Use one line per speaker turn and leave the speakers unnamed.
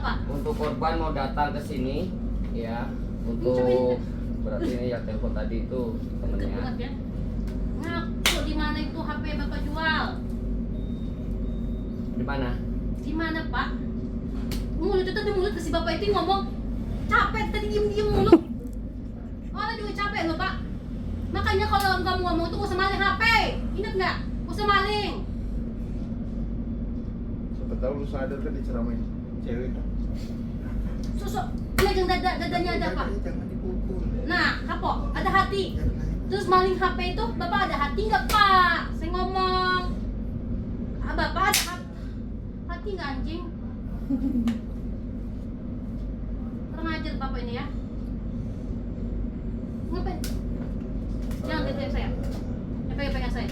Kenapa?
Untuk korban mau datang ke sini, ya. Untuk berarti ini yang telepon tadi itu temennya.
Ya? Ngaku di mana itu HP Bapak jual?
Di mana?
Di mana Pak? Mulut itu di mulut si Bapak itu ngomong capek tadi diem mulu. Orang juga capek loh Pak. Makanya kalau kamu ngomong itu usah maling HP. Ingat nggak? Usah maling.
Siapa tahu lu sadar kan diceramain cewek kan?
Susuk, pegang dadanya ada Pak.
Jangan dipukul.
Nah, kapok, ada hati. Terus maling HP itu, Bapak ada hati nggak Pak? Saya ngomong. Ah, Bapak ada hati nggak anjing? Kurang ajar Bapak ini ya. Ngapain? Jangan gitu ya saya. Pegang saya.